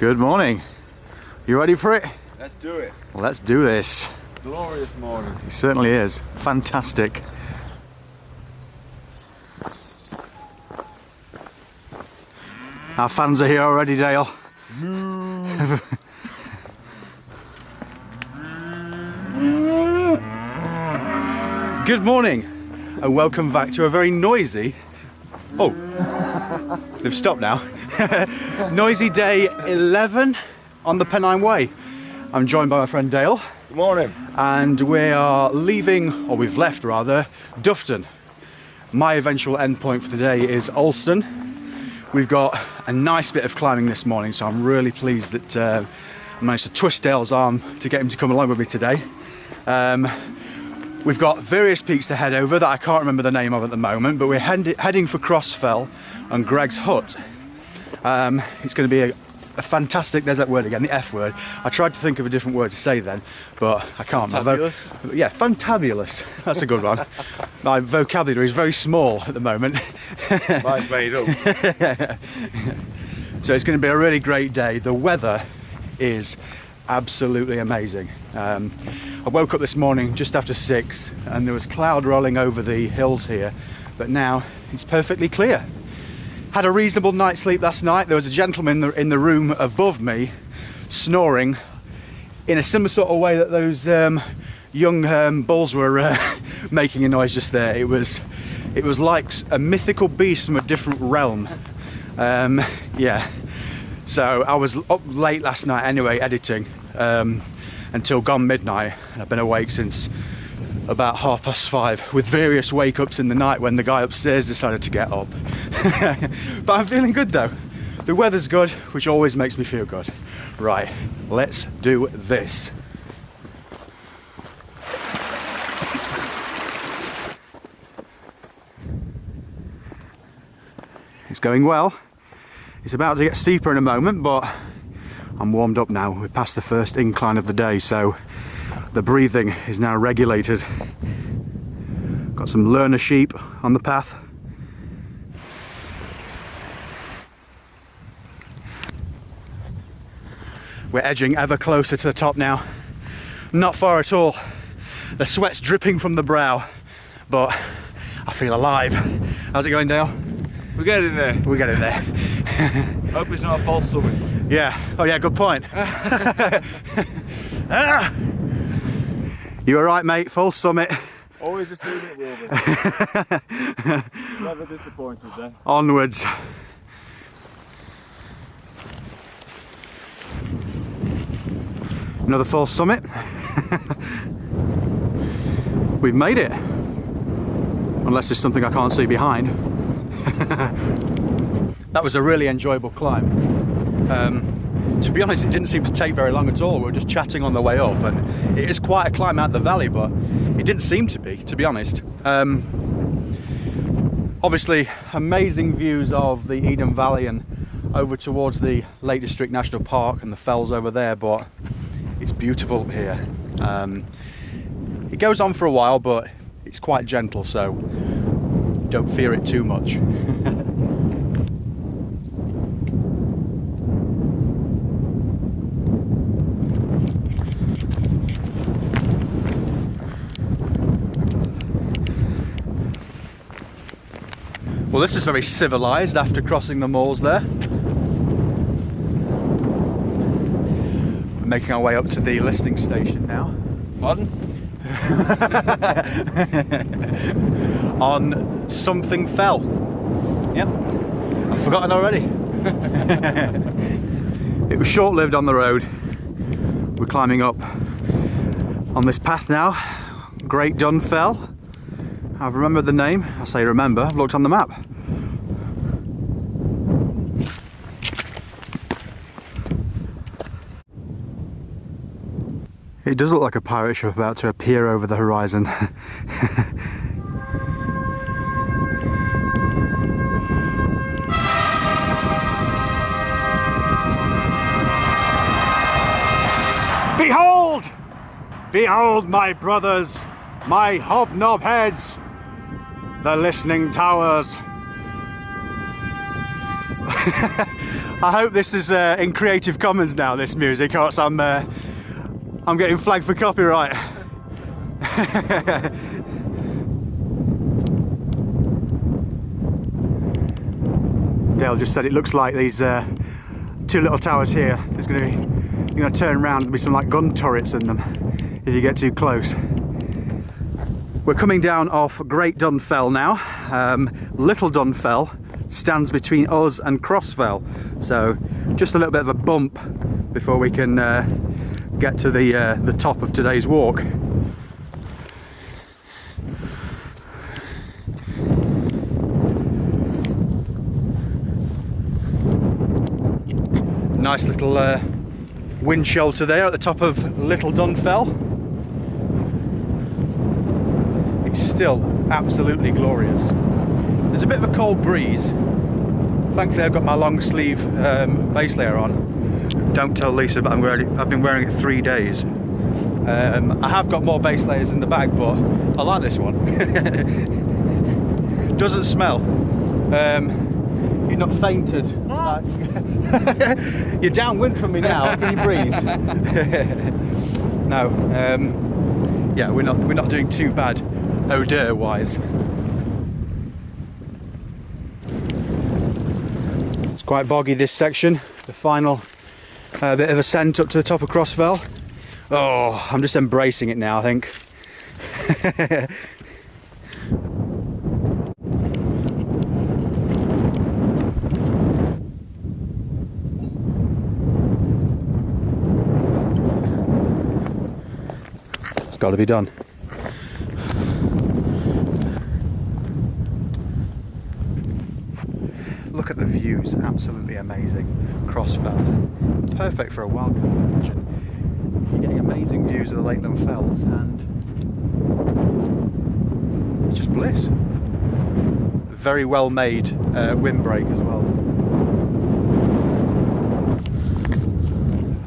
Good morning. You ready for it? Let's do it. Let's do this. Glorious morning. It certainly is. Fantastic. Our fans are here already, Dale. Good morning and welcome back to a very noisy... Oh, they've stopped now. Noisy day 11 on the Pennine Way. I'm joined by my friend Dale. Good morning. And we are leaving, or we've left rather, Dufton. My eventual endpoint for the day is Alston. We've got a nice bit of climbing this morning, so I'm really pleased that I managed to twist Dale's arm to get him to come along with me today. We've got various peaks to head over that I can't remember the name of at the moment, but we're heading for Crossfell and Greg's Hut. It's going to be a fantastic, there's that word again, the F word. I tried to think of a different word to say then, but I can't. Fantabulous? Yeah, fantabulous. That's a good one. My vocabulary is very small at the moment. Mine's made up. So it's going to be a really great day. The weather is absolutely amazing. I woke up this morning just after 6 and there was cloud rolling over the hills here, but now it's perfectly clear. Had a reasonable night's sleep last night. There was a gentleman in the room above me snoring in a similar sort of way that those young bulls were making a noise just there. It was like a mythical beast from a different realm. Yeah. So I was up late last night anyway, editing until gone midnight. I've been awake since about 5:30 with various wake-ups in the night when the guy upstairs decided to get up. But I'm feeling good though. The weather's good, which always makes me feel good. Right, let's do this. It's going well. It's about to get steeper in a moment, but I'm warmed up now. We're past the first incline of the day, so the breathing is now regulated. Got some learner sheep on the path. We're edging ever closer to the top now. Not far at all. The sweat's dripping from the brow, but I feel alive. How's it going, Dale? We're getting there. We're getting there. Hope it's not a false summit. Yeah. Oh yeah, good point. Ah! You were right, mate. Full summit. Always assume it will be. Never disappointed then. Onwards. Another false summit. We've made it. Unless there's something I can't see behind. That was a really enjoyable climb. To be honest, it didn't seem to take very long at all. We were just chatting on the way up, and it is quite a climb out the valley, but it didn't seem to be honest. Obviously, amazing views of the Eden Valley and over towards the Lake District National Park and the fells over there, but it's beautiful here. It goes on for a while, but it's quite gentle, so don't fear it too much. Well, this is very civilised after crossing the moors there. We're making our way up to the listing station now. Pardon? On something fell. Yep, I've forgotten already. It was short-lived on the road. We're climbing up on this path now. Great Dun Fell. I've remembered the name. I say remember, I've looked on the map. It does look like a pirate ship about to appear over the horizon. Behold! Behold, my brothers, my hobnob heads, the listening towers. I hope this is in Creative Commons now, this music, or else I'm getting flagged for copyright. Dale just said it looks like these two little towers here, you're going to turn around and be some like gun turrets in them if you get too close. We're coming down off Great Dun Fell now. Little Dun Fell stands between us and Cross Fell, so just a little bit of a bump before we can get to the top of today's walk. Nice little wind shelter there at the top of Little Dun Fell. It's still absolutely glorious. There's a bit of a cold breeze. Thankfully I've got my long sleeve base layer on. Don't tell Lisa, but I've been wearing it 3 days. I have got more base layers in the bag, but I like this one. Doesn't smell. You're not fainted. You're downwind from me now. Can you breathe? No. Yeah, we're not doing too bad odour wise. It's quite boggy, this section. The final bit of ascent up to the top of Crossfell. Oh, I'm just embracing it now, I think. It's got to be done. Look at the views, absolutely amazing. Crossfell, perfect for a wildcard region. You're getting amazing views of the Lakeland Fells, and it's just bliss. Very well made windbreak as well.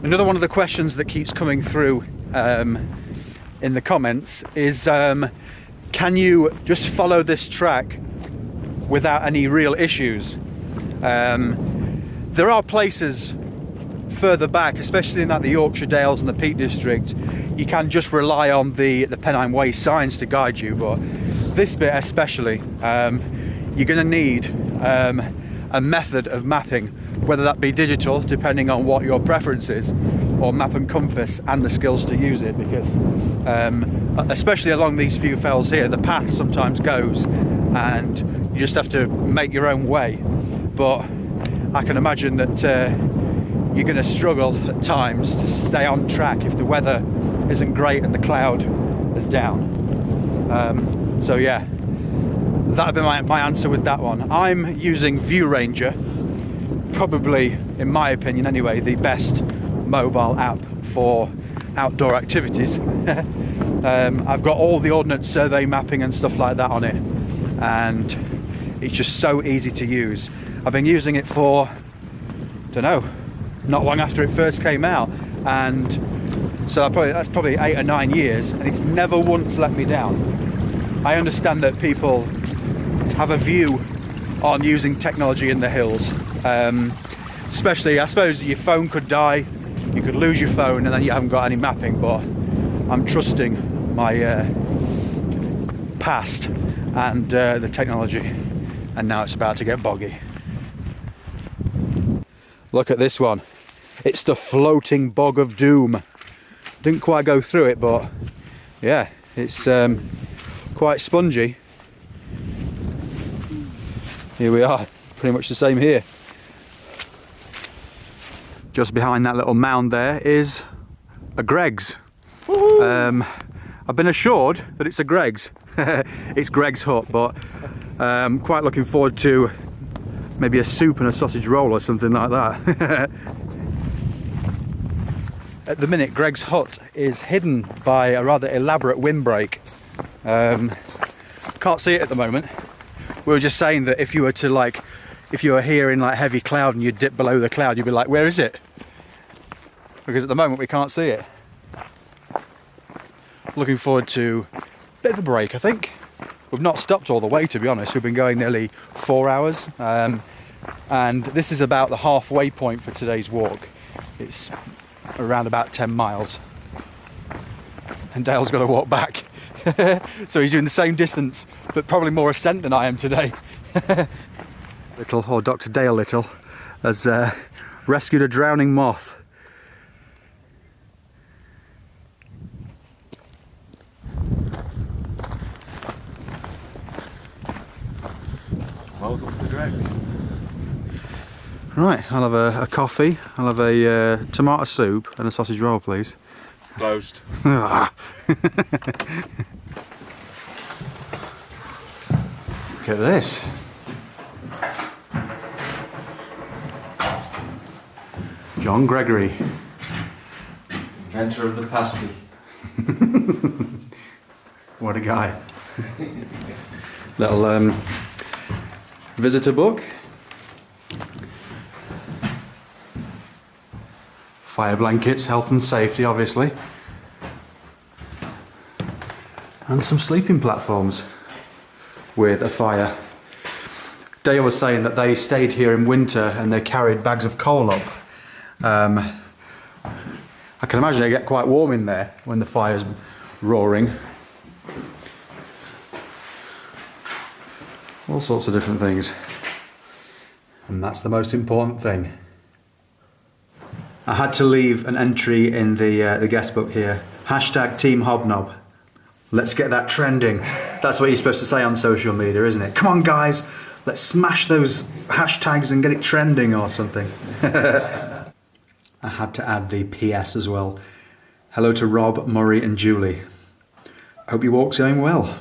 Another one of the questions that keeps coming through in the comments is, can you just follow this track without any real issues? There are places further back, especially in like the Yorkshire Dales and the Peak District, you can just rely on the Pennine Way signs to guide you, but this bit especially, you're going to need a method of mapping, whether that be digital, depending on what your preference is, or map and compass and the skills to use it, because especially along these few fells here, the path sometimes goes and you just have to make your own way. But I can imagine that you're going to struggle at times to stay on track if the weather isn't great and the cloud is down. So yeah, that'd be my answer with that one. I'm using View Ranger, probably, in my opinion anyway, the best mobile app for outdoor activities. I've got all the ordnance survey mapping and stuff like that on it, and it's just so easy to use. I've been using it for, don't know, not long after it first came out, and so that's probably 8 or 9 years, and it's never once let me down. I understand that people have a view on using technology in the hills, especially, I suppose, your phone could die, you could lose your phone and then you haven't got any mapping, but I'm trusting my past and the technology, and now it's about to get boggy. Look at this one. It's the floating bog of doom. Didn't quite go through it, but yeah, it's quite spongy. Here we are, pretty much the same here. Just behind that little mound there is a Greg's. I've been assured that it's a Greg's. It's Greg's hut, but quite looking forward to maybe a soup and a sausage roll or something like that. At the minute, Greg's hut is hidden by a rather elaborate windbreak. Can't see it at the moment. We were just saying that if you were here in like heavy cloud and you dip below the cloud, you'd be like, where is it? Because at the moment we can't see it. Looking forward to a bit of a break, I think. We've not stopped all the way, to be honest. We've been going nearly 4 hours. and this is about the halfway point for today's walk. It's around about 10 miles. And Dale's got to walk back. So he's doing the same distance, but probably more ascent than I am today. Little, or Dr. Dale Little, has rescued a drowning moth. Welcome to the Greg. Right, I'll have a coffee, I'll have a tomato soup and a sausage roll, please. Closed. Look at this. John Gregory. Inventor of the pasty. What a guy. Little visitor book. Fire blankets, health and safety, obviously. And some sleeping platforms with a fire. Dale was saying that they stayed here in winter and they carried bags of coal up. I can imagine it get quite warm in there when the fire's roaring. All sorts of different things. And that's the most important thing. I had to leave an entry in the guest book here. Hashtag Team Hobnob. Let's get that trending. That's what you're supposed to say on social media, isn't it? Come on guys, let's smash those hashtags and get it trending or something. I had to add the PS as well. Hello to Rob, Murray and Julie. Hope your walk's going well.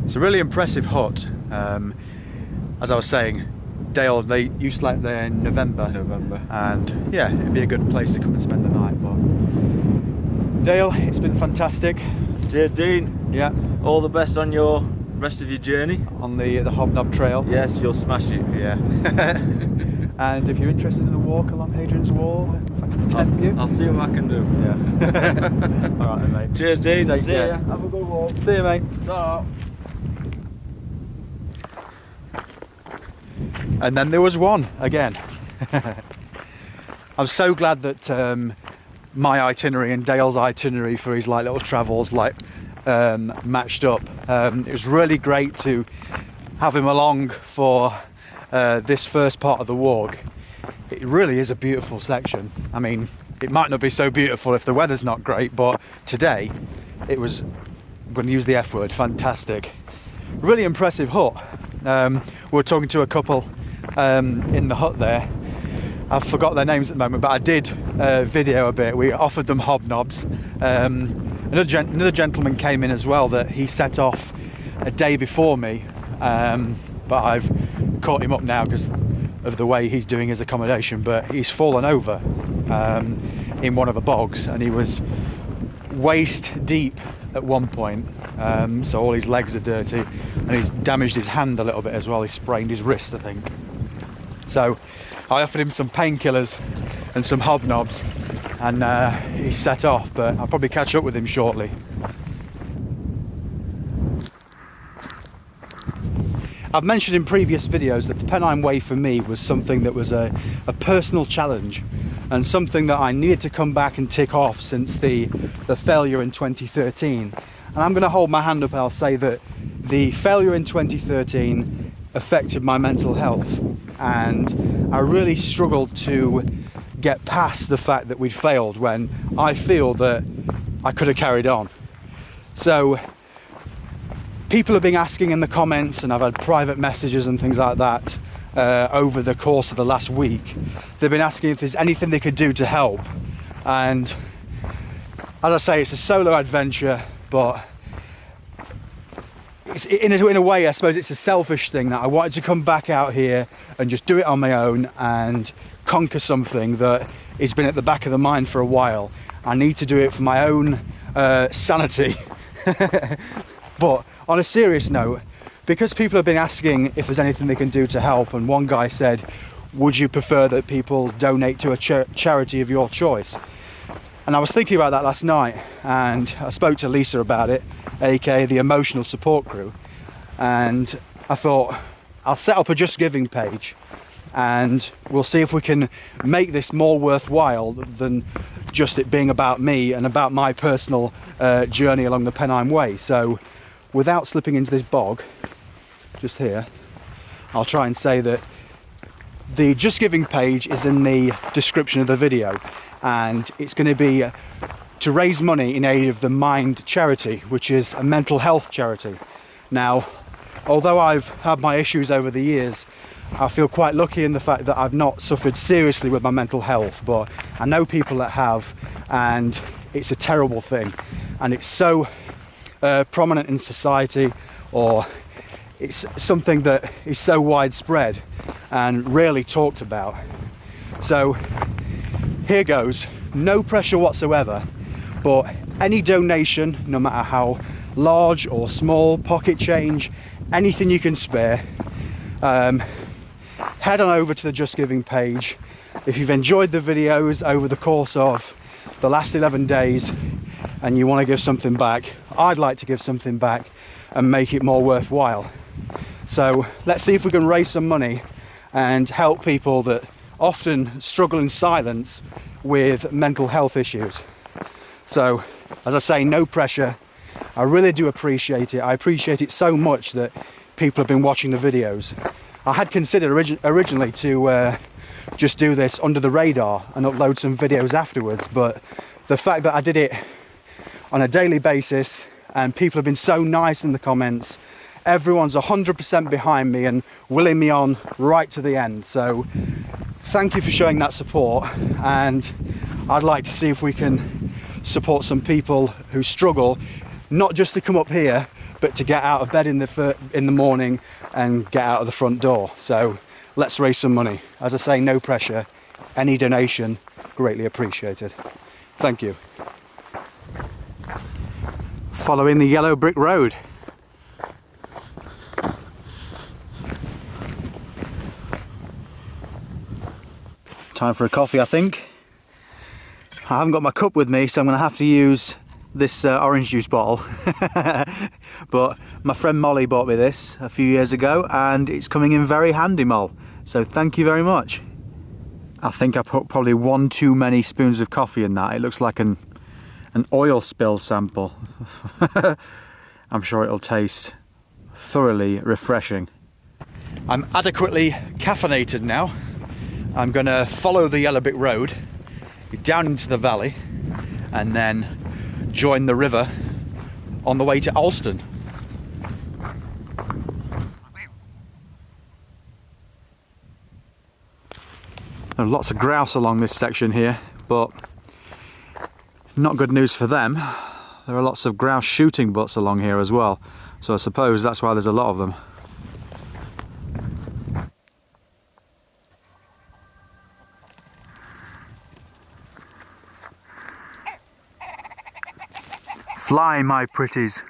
It's a really impressive hut. As I was saying, Dale, you slept there in November. And yeah, it'd be a good place to come and spend the night. But Dale, it's been fantastic. Cheers, Dean. Yeah. All the best on your rest of your journey. On the Hobnob Trail. Yes, you'll smash it. Yeah. And if you're interested in a walk along Hadrian's Wall, if I can tempt you. I'll see what I can do. Yeah. All right then, mate. Cheers, Dean. Take See care. ya. Have a good walk. See you, mate. Ta. And then there was one again. I'm so glad that my itinerary and Dale's itinerary for his little travels matched up. It was really great to have him along for this first part of the walk. It really is a beautiful section. I mean, it might not be so beautiful if the weather's not great, but today it was, I'm going to use the F word, fantastic. Really impressive hut. We were talking to a couple in the hut there. I've forgot their names at the moment, but I did video a bit. We offered them hobnobs. Another gentleman came in as well that he set off a day before me, but I've caught him up now because of the way he's doing his accommodation. But he's fallen over in one of the bogs and he was waist deep at one point, so all his legs are dirty and he's damaged his hand a little bit as well. He sprained his wrist, I think. So I offered him some painkillers and some hobnobs and he set off, but I'll probably catch up with him shortly. I've mentioned in previous videos that the Pennine Way for me was something that was a personal challenge and something that I needed to come back and tick off since the failure in 2013. And I'm going to hold my hand up and I'll say that the failure in 2013 affected my mental health, and I really struggled to get past the fact that we'd failed when I feel that I could have carried on. So people have been asking in the comments, and I've had private messages and things like that over the course of the last week. They've been asking if there's anything they could do to help, and as I say, it's a solo adventure, but it's, in a way, I suppose it's a selfish thing that I wanted to come back out here and just do it on my own and conquer something that has been at the back of the mind for a while. I need to do it for my own sanity. But on a serious note, because people have been asking if there's anything they can do to help, and one guy said, would you prefer that people donate to a charity of your choice? And I was thinking about that last night, and I spoke to Lisa about it, aka the emotional support crew, and I thought I'll set up a Just Giving page and we'll see if we can make this more worthwhile than just it being about me and about my personal journey along the Pennine Way. So without slipping into this bog just here, I'll try and say that the Just Giving page is in the description of the video, and it's going to be to raise money in aid of the Mind charity, which is a mental health charity. Now, although I've had my issues over the years, I feel quite lucky in the fact that I've not suffered seriously with my mental health, but I know people that have, and it's a terrible thing, and it's so prominent in society, or it's something that is so widespread and rarely talked about. So here goes, no pressure whatsoever, but any donation, no matter how large or small, pocket change, anything you can spare, head on over to the Just Giving page. If you've enjoyed the videos over the course of the last 11 days and you want to give something back, I'd like to give something back and make it more worthwhile. So let's see if we can raise some money and help people that often struggle in silence with mental health issues. So, as I say, no pressure. I really do appreciate it. I appreciate it so much that people have been watching the videos. I had considered originally to just do this under the radar and upload some videos afterwards, but the fact that I did it on a daily basis and people have been so nice in the comments, everyone's 100% behind me and willing me on right to the end. So thank you for showing that support, and I'd like to see if we can support some people who struggle, not just to come up here, but to get out of bed in the morning and get out of the front door. So let's raise some money. As I say, no pressure. Any donation, greatly appreciated. Thank you. Following the yellow brick road. Time for a coffee, I think. I haven't got my cup with me, so I'm going to have to use this orange juice bottle. But my friend Molly bought me this a few years ago and it's coming in very handy, Moll. So thank you very much. I think I put probably one too many spoons of coffee in that. It looks like an oil spill sample. I'm sure it'll taste thoroughly refreshing. I'm adequately caffeinated now. I'm going to follow the yellow brick road down into the valley and then join the river on the way to Alston. There are lots of grouse along this section here, but not good news for them. There are lots of grouse shooting butts along here as well, so I suppose that's why there's a lot of them. Fly, my pretties.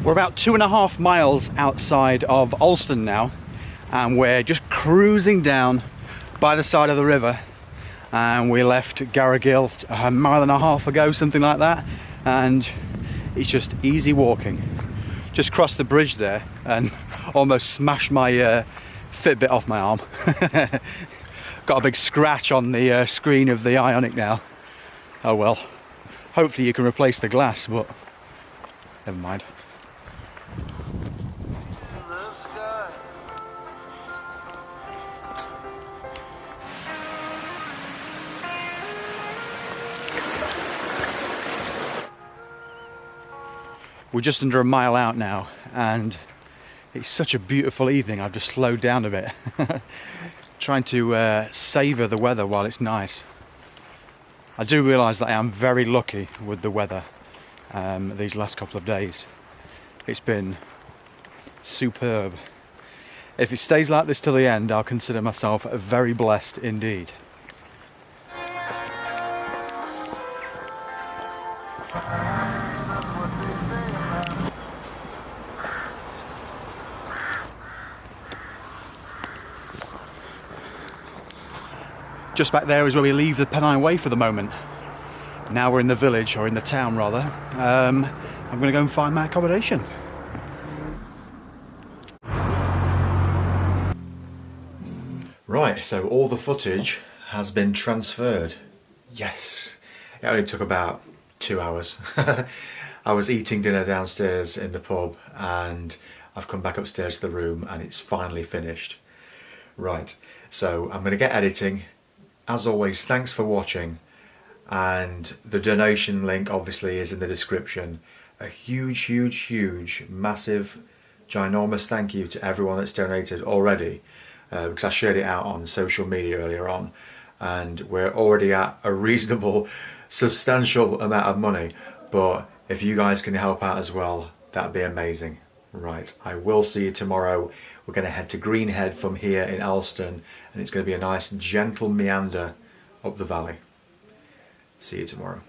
We're about 2.5 miles outside of Alston now, and we're just cruising down by the side of the river. And we left Garrigill a mile and a half ago, something like that, and it's just easy walking. Just crossed the bridge there and almost smashed my Fitbit off my arm. Got a big scratch on the screen of the Ionic now. Oh well, hopefully you can replace the glass, but never mind. We're just under a mile out now, and it's such a beautiful evening. I've just slowed down a bit. trying to savour the weather while it's nice. I do realise that I am very lucky with the weather these last couple of days. It's been superb. If it stays like this till the end, I'll consider myself very blessed indeed. Just back there is where we leave the Pennine Way for the moment. Now we're in the village, or in the town rather. I'm going to go and find my accommodation. Right, so all the footage has been transferred. Yes, it only took about 2 hours. I was eating dinner downstairs in the pub and I've come back upstairs to the room and it's finally finished. Right, so I'm going to get editing. As always, thanks for watching, and the donation link obviously is in the description. A huge, massive, ginormous thank you to everyone that's donated already, because I shared it out on social media earlier on, and we're already at a reasonable, substantial amount of money, but if you guys can help out as well, that'd be amazing. Right, I will see you tomorrow. We're going to head to Greenhead from here in Alston, and it's going to be a nice gentle meander up the valley. See you tomorrow.